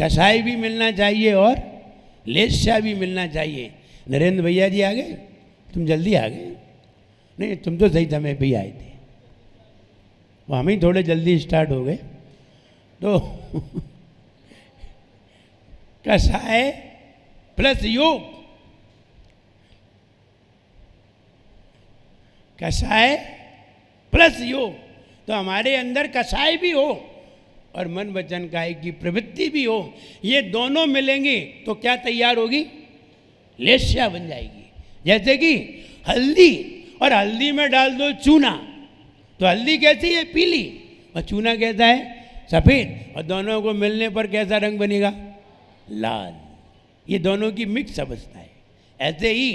कसाई भी मिलना चाहिए और लेस्या भी मिलना चाहिए। नरेंद्र भैया जी आ गए? तुम जल्दी आ गए? नहीं, तुम तो सही समय पे ही आए थे, वो हम ही थोड़े जल्दी स्टार्ट हो गए। तो कसाय प्लस योग, कसाय प्लस योग, तो हमारे अंदर कसाय भी हो और मन वचन काय की प्रवृत्ति भी हो, ये दोनों मिलेंगे तो क्या तैयार होगी? लेस्या बन जाएगी। जैसे कि हल्दी, और हल्दी में डाल दो चूना, तो हल्दी कैसी है? पीली, और चूना कैसा है? सफ़ेद, और दोनों को मिलने पर कैसा रंग बनेगा? लाल। ये दोनों की मिक्स अवस्था है। ऐसे ही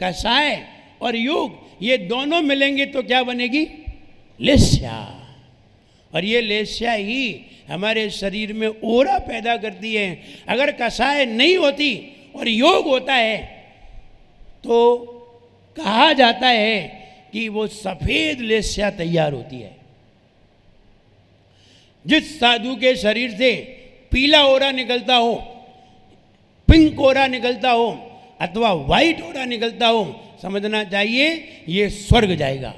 कसाय और योग, ये दोनों मिलेंगे तो क्या बनेगी? लेस्या। और ये लेस्या ही हमारे शरीर में ओरा पैदा करती है। अगर कसाय नहीं होती और योग होता है तो कहा जाता है कि वो सफ़ेद लेस्या तैयार होती है। जिस साधु के शरीर से पीला ओरा निकलता हो, पिंक ओरा निकलता हो अथवा वाइट ओरा निकलता हो, समझना चाहिए ये स्वर्ग जाएगा।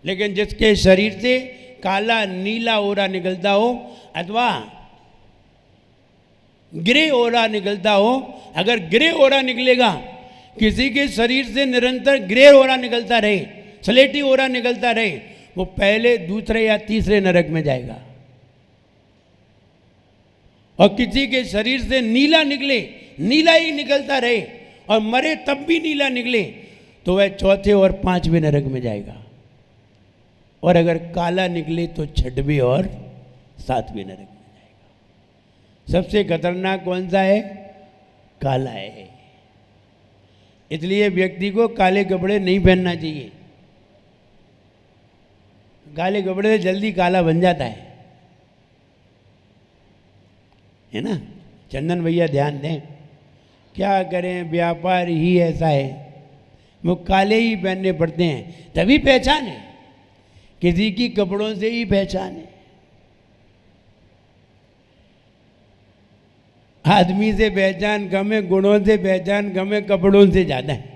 लेकिन जिसके शरीर से काला नीला ओरा निकलता हो अथवा ग्रे ओरा निकलता हो, अगर ग्रे ओरा निकलेगा, किसी के शरीर से निरंतर ग्रे ओरा निकलता रहे, स्लेटी ओरा निकलता रहे, वो पहले दूसरे या तीसरे नरक में जाएगा। और किसी के शरीर से नीला निकले, नीला ही निकलता रहे और मरे तब भी नीला निकले, तो वह चौथे और पांचवें नरक में जाएगा। और अगर काला निकले तो छठवें और सातवें नरक में जाएगा। सबसे खतरनाक कौन सा है? काला है। इसलिए व्यक्ति को काले कपड़े नहीं पहनना चाहिए। काले कपड़े से जल्दी काला बन जाता है ना? चंदन भैया ध्यान दें, क्या करें, व्यापार ही ऐसा है, वो काले ही पहनने पड़ते हैं, तभी पहचान है। किसी की कपड़ों से ही पहचान है। आदमी से पहचान कम है, गुणों से पहचान कम है, कपड़ों से ज़्यादा है।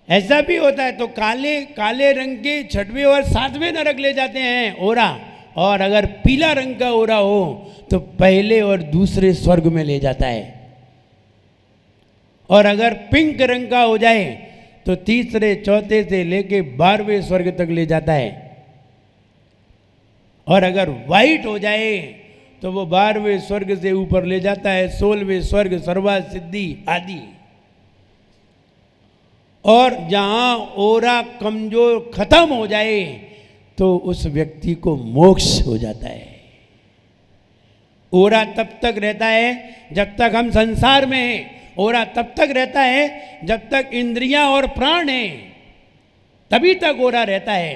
ऐसा भी होता है। तो काले काले रंग के छठवें और सातवें नरक ले जाते हैं ओरा, और अगर पीला रंग का ओरा हो तो पहले और दूसरे स्वर्ग में ले जाता है। और अगर पिंक रंग का हो जाए तो तीसरे चौथे से लेके 12वें स्वर्ग तक ले जाता है। और अगर वाइट हो जाए तो वो 12वें स्वर्ग से ऊपर ले जाता है, 16वें स्वर्ग, सर्वा सिद्धि आदि। और जहां ओरा कमजोर खत्म हो जाए तो उस व्यक्ति को मोक्ष हो जाता है। ओरा तब तक रहता है जब तक हम संसार में हैं, ओरा तब तक रहता है जब तक इंद्रियां और प्राण हैं, तभी तक ओरा रहता है।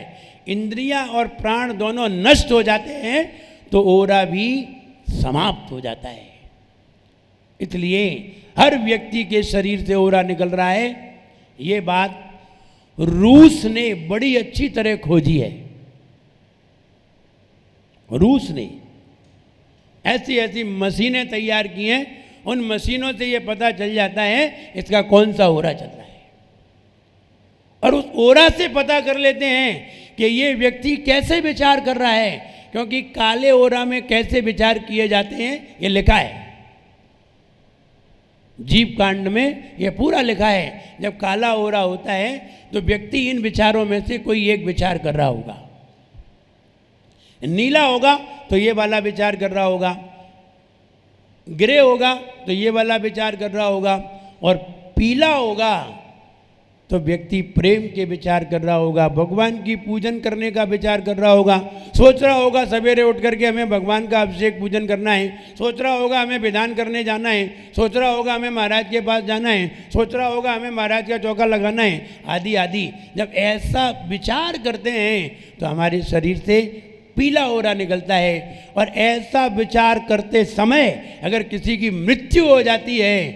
इंद्रियां और प्राण दोनों नष्ट हो जाते हैं तो ओरा भी समाप्त हो जाता है। इसलिए हर व्यक्ति के शरीर से ओरा निकल रहा है। ये बात रूस ने बड़ी अच्छी तरह खोजी है। रूस ने ऐसी ऐसी मशीनें तैयार की हैं, उन मशीनों से ये पता चल जाता है इसका कौन सा ओरा चल रहा है। और उस ओरा से पता कर लेते हैं कि ये व्यक्ति कैसे विचार कर रहा है, क्योंकि काले ओरा में कैसे विचार किए जाते हैं ये लिखा है। जीव कांड में ये पूरा लिखा है। जब काला ओरा होता है तो व्यक्ति इन विचारों में से कोई एक विचार कर रहा होगा। नीला होगा तो ये वाला विचार कर रहा होगा, ग्रे होगा तो ये वाला विचार कर रहा होगा, और पीला होगा तो व्यक्ति प्रेम के विचार कर रहा होगा, भगवान की पूजन करने का विचार कर रहा होगा। सोच रहा होगा सवेरे उठ करके हमें भगवान का अभिषेक पूजन करना है, सोच रहा होगा हमें विधान करने जाना है, सोच रहा होगा हमें महाराज के पास जाना है, सोच रहा होगा हमें महाराज का चौका लगाना है, आदि आदि। जब ऐसा विचार करते हैं तो हमारे शरीर से पीला ओरा निकलता है। और ऐसा विचार करते समय अगर किसी की मृत्यु हो जाती है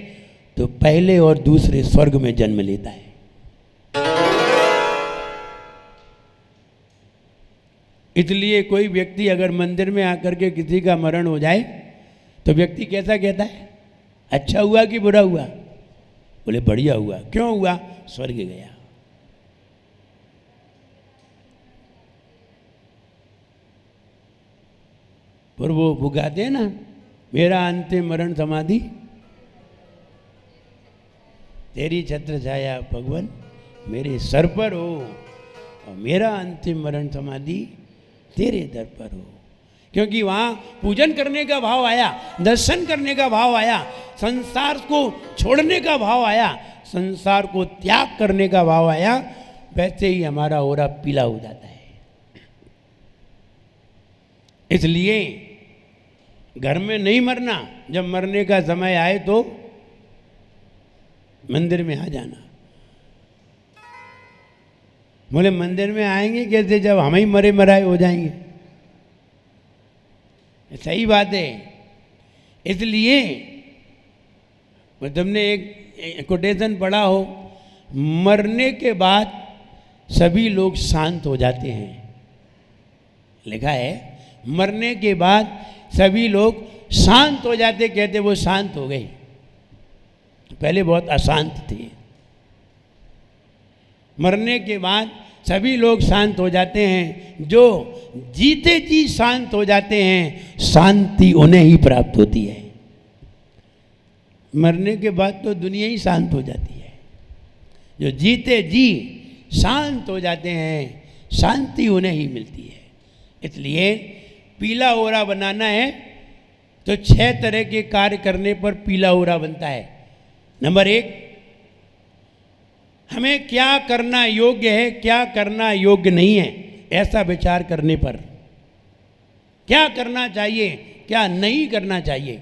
तो पहले और दूसरे स्वर्ग में जन्म लेता है। इसलिए कोई व्यक्ति अगर मंदिर में आकर के किसी का मरण हो जाए तो व्यक्ति कैसा कहता है, अच्छा हुआ कि बुरा हुआ? बोले बढ़िया हुआ। क्यों हुआ? स्वर्ग गया। पर वो भुगाते हैं ना, मेरा अंतिम मरण समाधि तेरी छत्र छाया भगवान मेरे सर पर हो, और मेरा अंतिम मरण समाधि तेरे दर पर हो। क्योंकि वहाँ पूजन करने का भाव आया, दर्शन करने का भाव आया, संसार को छोड़ने का भाव आया, संसार को त्याग करने का भाव आया, वैसे ही हमारा ओरा पीला हो जाता है। इसलिए घर में नहीं मरना, जब मरने का समय आए तो मंदिर में आ जाना। बोले मंदिर में आएंगे कैसे जब हम ही मरे मराए हो जाएंगे? सही बात है। इसलिए तुमने एक कोटेशन पढ़ा हो, मरने के बाद सभी लोग शांत हो जाते हैं। लिखा है मरने के बाद सभी लोग शांत हो जाते, कहते वो शांत हो गए, पहले बहुत अशांत थे। मरने के बाद सभी लोग शांत हो जाते हैं। जो जीते जी शांत हो जाते हैं, शांति उन्हें ही प्राप्त होती है। मरने के बाद तो दुनिया ही शांत हो जाती है। जो जीते जी शांत हो जाते हैं, शांति उन्हें ही मिलती है। इसलिए पीला ओरा बनाना है तो 6 तरह के कार्य करने पर पीला ओरा बनता है। नंबर 1, हमें क्या करना योग्य है, क्या करना योग्य नहीं है, ऐसा विचार करने पर। क्या करना चाहिए, क्या नहीं करना चाहिए,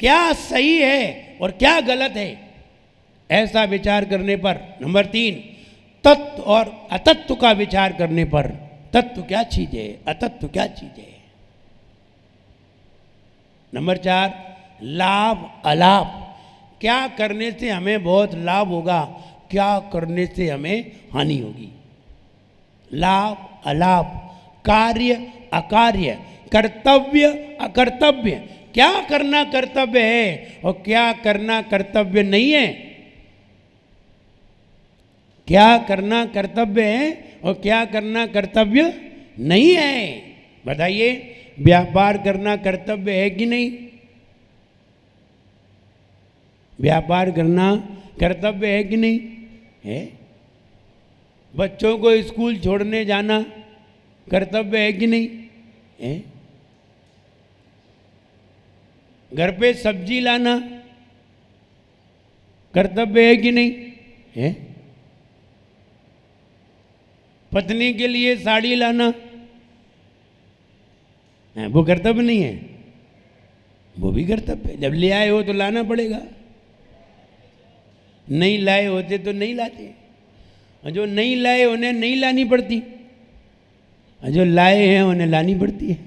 क्या सही है और क्या गलत है, ऐसा विचार करने पर। नंबर 3, तत्व और अतत्व का विचार करने पर। तत्व क्या चीज है, अतत्व क्या चीज है। नंबर 4, लाभ अलाभ, क्या करने से हमें बहुत लाभ होगा, क्या करने से हमें हानि होगी। लाभ अलाभ, कार्य अकार्य, कर्तव्य अकर्तव्य, क्या करना कर्तव्य है और क्या करना कर्तव्य नहीं है। क्या करना कर्तव्य है और क्या करना कर्तव्य नहीं है। बताइए, व्यापार करना कर्तव्य है कि नहीं? व्यापार करना कर्तव्य है कि नहीं है? बच्चों को स्कूल छोड़ने जाना कर्तव्य है कि नहीं है? घर पे सब्जी लाना कर्तव्य है कि नहीं है? पत्नी के लिए साड़ी लाना है, वो कर्तव्य नहीं है? वो भी कर्तव्य है। जब ले आए हो तो लाना पड़ेगा, नहीं लाए होते तो नहीं लाते, और जो नहीं लाए उन्हें नहीं लानी पड़ती, और जो लाए हैं उन्हें लानी पड़ती है।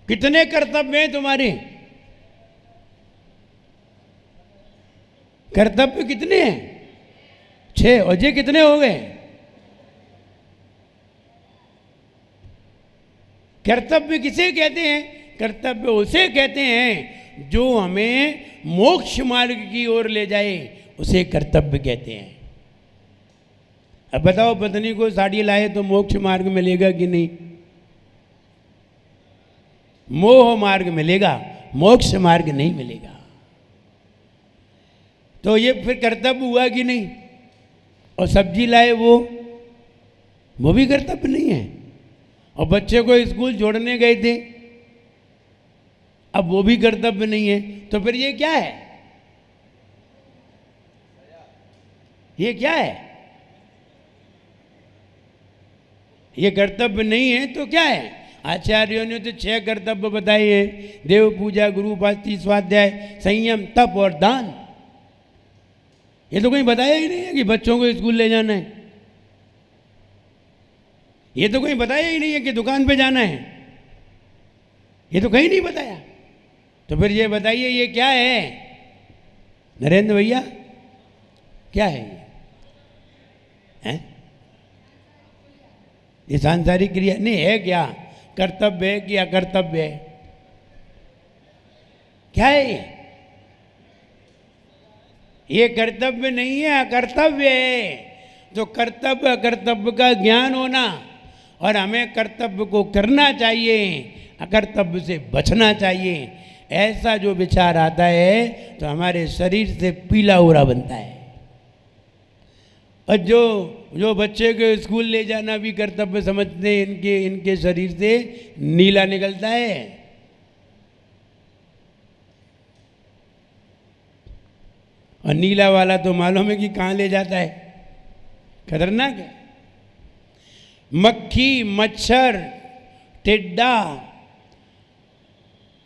कितने कर्तव्य हैं तुम्हारे? कर्तव्य कितने हैं? 6। और ये कितने हो गए? कर्तव्य किसे कहते हैं? कर्तव्य उसे कहते हैं जो हमें मोक्ष मार्ग की ओर ले जाए, उसे कर्तव्य कहते हैं। अब बताओ, पत्नी को साड़ी लाए तो मोक्ष मार्ग मिलेगा कि नहीं? मोह मार्ग मिलेगा, मोक्ष मार्ग नहीं मिलेगा। तो ये फिर कर्तव्य हुआ कि नहीं? और सब्जी लाए वो भी कर्तव्य नहीं है। और बच्चे को स्कूल छोड़ने गए थे, अब वो भी कर्तव्य नहीं है। तो फिर ये क्या है? ये क्या है? ये कर्तव्य नहीं है तो क्या है? आचार्यों ने तो 6 कर्तव्य बताए हैं: देव पूजा, गुरु उपासना, स्वाध्याय, संयम, तप और दान। ये तो कहीं बताया ही नहीं है कि बच्चों को स्कूल ले जाना है। ये तो कहीं बताया ही नहीं है कि दुकान पे जाना है। ये तो कहीं नहीं बताया। तो फिर ये बताइए, ये क्या है नरेंद्र भैया? क्या है ये? ये सांसारिक क्रिया नहीं है। क्या कर्तव्य है कि अकर्तव्य है? क्या है ये कर्तव्य नहीं है, अकर्तव्य है। तो कर्तव्य अकर्तव्य का ज्ञान होना और हमें कर्तव्य को करना चाहिए, अकर्तव्य से बचना चाहिए, ऐसा जो विचार आता है तो हमारे शरीर से पीला उरा बनता है। और जो बच्चे को स्कूल ले जाना भी कर्तव्य समझते हैं, इनके शरीर से नीला निकलता है। और नीला वाला तो मालूम है कि कहाँ ले जाता है, खतरनाक है। मक्खी, मच्छर, टिड्डा,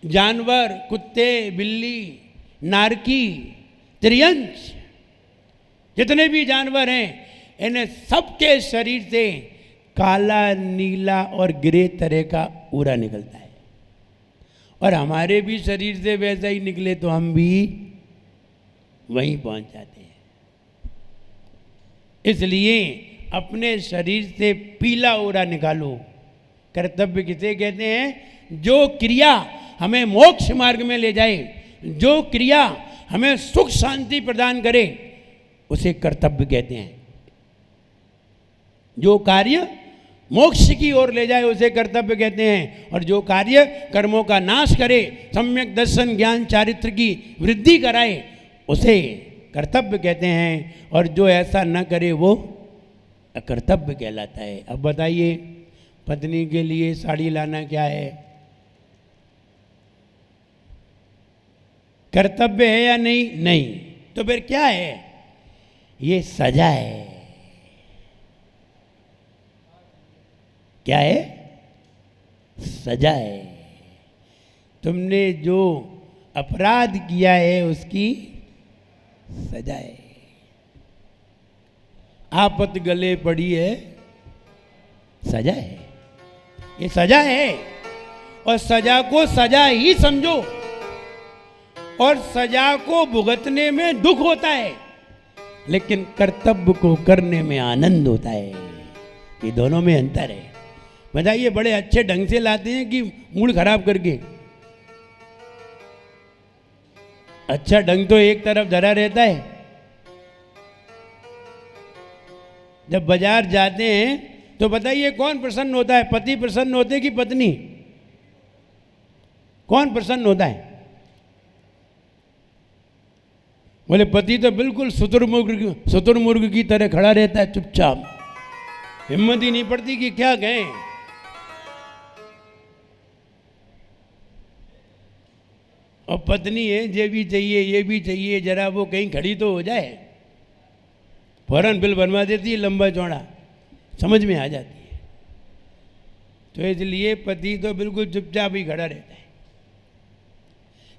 जानवर, कुत्ते, बिल्ली, नारकी, त्रियंच, जितने भी जानवर हैं इन्हें सबके शरीर से काला, नीला और ग्रे तरह का उरा निकलता है। और हमारे भी शरीर से वैसा ही निकले तो हम भी वहीं पहुंच जाते हैं। इसलिए अपने शरीर से पीला उरा निकालो। कर्तव्य किसे कहते हैं? जो क्रिया हमें मोक्ष मार्ग में ले जाए, जो क्रिया हमें सुख शांति प्रदान करे, उसे कर्तव्य कहते हैं। जो कार्य मोक्ष की ओर ले जाए उसे कर्तव्य कहते हैं। और जो कार्य कर्मों का नाश करे, सम्यक दर्शन ज्ञान चारित्र की वृद्धि कराए, उसे कर्तव्य कहते हैं। और जो ऐसा न करे वो अकर्तव्य कहलाता है। अब बताइए, पत्नी के लिए साड़ी लाना क्या है? कर्तव्य है या नहीं? नहीं। तो फिर क्या है? ये सजा है। क्या है? सजा है। तुमने जो अपराध किया है उसकी सजा है। आपत गले पड़ी है, सजा है। ये सजा है। और सजा को सजा ही समझो। और सजा को भुगतने में दुख होता है, लेकिन कर्तव्य को करने में आनंद होता है। ये दोनों में अंतर है। बताइए, बड़े अच्छे ढंग से लाते हैं कि मूड खराब करके? अच्छा ढंग तो एक तरफ धरा रहता है। जब बाजार जाते हैं तो बताइए कौन प्रसन्न होता है? पति प्रसन्न होते कि पत्नी? कौन प्रसन्न होता है? बोले पति तो बिल्कुल शुतुरमुर्ग की तरह खड़ा रहता है, चुपचाप, हिम्मत ही नहीं पड़ती कि क्या कहें। और पत्नी है, ये भी चाहिए, ये भी चाहिए, जरा वो कहीं खड़ी तो हो जाए, फौरन बिल बनवा देती है लंबा चौड़ा, समझ में आ जाती है। तो इसलिए पति तो बिल्कुल चुपचाप ही खड़ा रहता है।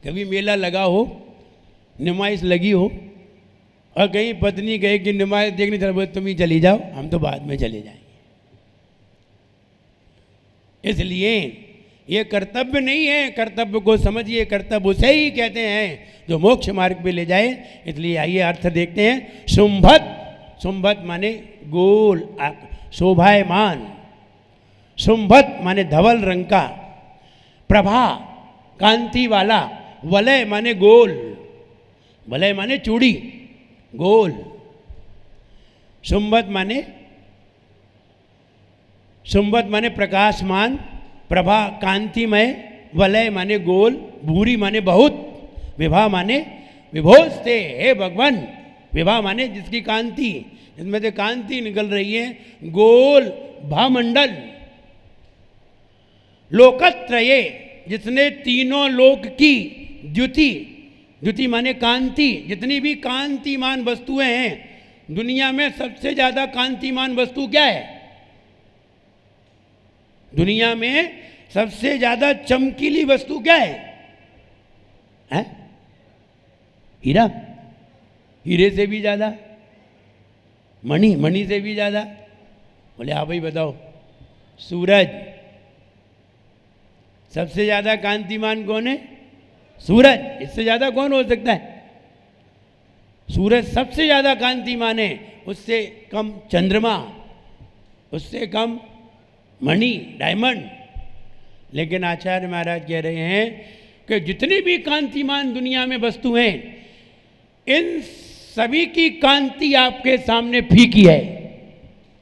कभी मेला लगा हो, नुमाइश लगी हो, और कहीं पत्नी कहे कि नुमाइश देखनी चलो, तुम ही चली जाओ, हम तो बाद में चले जाएंगे। इसलिए ये कर्तव्य नहीं है। कर्तव्य को समझिए। कर्तव्य उसे ही कहते हैं जो मोक्ष मार्ग पे ले जाए। इसलिए आइए अर्थ देखते हैं। शुंभत, शुंभत माने गोल, शोभायमान। शुंभत माने धवल रंग का, प्रभा कांति वाला, वलय माने गोल, वलय माने चूड़ी, गोल। शुंभत माने प्रकाशमान, प्रभा कांतिमय, वलय माने गोल, भूरी माने बहुत, विभा माने विभोजते, हे भगवान। विभा माने जिसकी कांति, जिसमें से कांति निकल रही है, गोल भामंडल। लोकत्रये, जिसने तीनों लोक की द्युति, द्युति माने कांति, जितनी भी कांतिमान वस्तुएं हैं दुनिया में, सबसे ज्यादा कांतिमान वस्तु क्या है? दुनिया में सबसे ज्यादा चमकीली वस्तु क्या है? हीरा, हीरे से भी ज्यादा, मणि, मणि से भी ज्यादा। बोले हाँ भाई बताओ। सूरज, सबसे ज्यादा कांतिमान कौन है? सूरज। इससे ज्यादा कौन हो सकता है? सूरज सबसे ज्यादा कांतिमान है। उससे कम चंद्रमा, उससे कम मणि, डायमंड। लेकिन आचार्य महाराज कह रहे हैं कि जितनी भी कांतिमान दुनिया में वस्तु हैं, इन सभी की कांति आपके सामने फीकी है।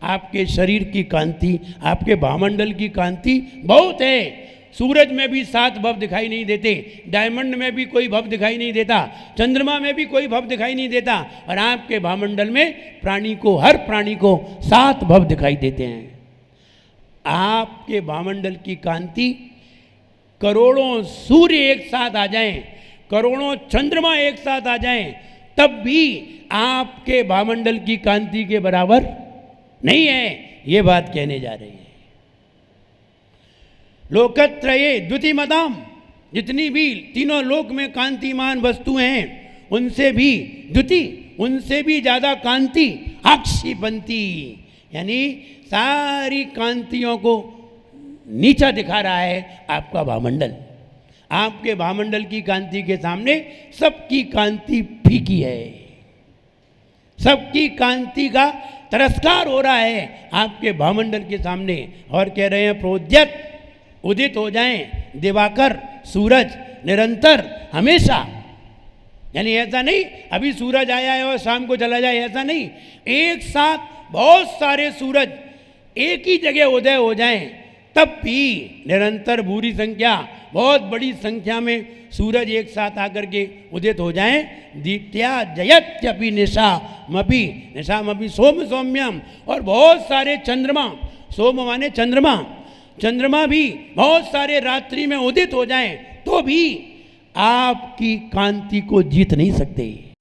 आपके शरीर की कांति, आपके भामंडल की कांति बहुत है। सूरज में भी 7 भव दिखाई नहीं देते, डायमंड में भी कोई भव दिखाई नहीं देता, चंद्रमा में भी कोई भव दिखाई नहीं देता, और आपके भामंडल में प्राणी को, हर प्राणी को 7 भव दिखाई देते हैं। आपके भामंडल की कांति, करोड़ों सूर्य एक साथ आ जाएं, करोड़ों चंद्रमा एक साथ आ जाएं, तब भी आपके भामंडल की कांति के बराबर नहीं है। ये बात कहने जा रही है। लोकत्रये द्युतिमताम्, जितनी भी तीनों लोक में कांतिमान वस्तुएं हैं, उनसे भी द्युति, उनसे भी ज़्यादा कांति अक्षिपंती, यानी सारी कांतियों को नीचा दिखा रहा है आपका भामंडल। आपके भामंडल की कांति के सामने सबकी कांति फीकी है, सबकी कांति का तिरस्कार हो रहा है आपके भामंडल के सामने। और कह रहे हैं प्रोद्यत, उदित हो जाएं दिवाकर, सूरज निरंतर, हमेशा। यानी ऐसा नहीं अभी सूरज आया है और शाम को चला जाए, ऐसा नहीं। एक साथ बहुत सारे सूरज एक ही जगह उदय हो जाएं, तब भी निरंतर भूरी संख्या, बहुत बड़ी संख्या में सूरज एक साथ आकर के उदित हो जाएं। दीप्त्या जयत्यपि निशामपि, निशामपि सोम सौम्यम, और बहुत सारे चंद्रमा, सोम माने चंद्रमा, चंद्रमा भी बहुत सारे रात्रि में उदित हो जाएं, तो भी आपकी कांति को जीत नहीं सकते।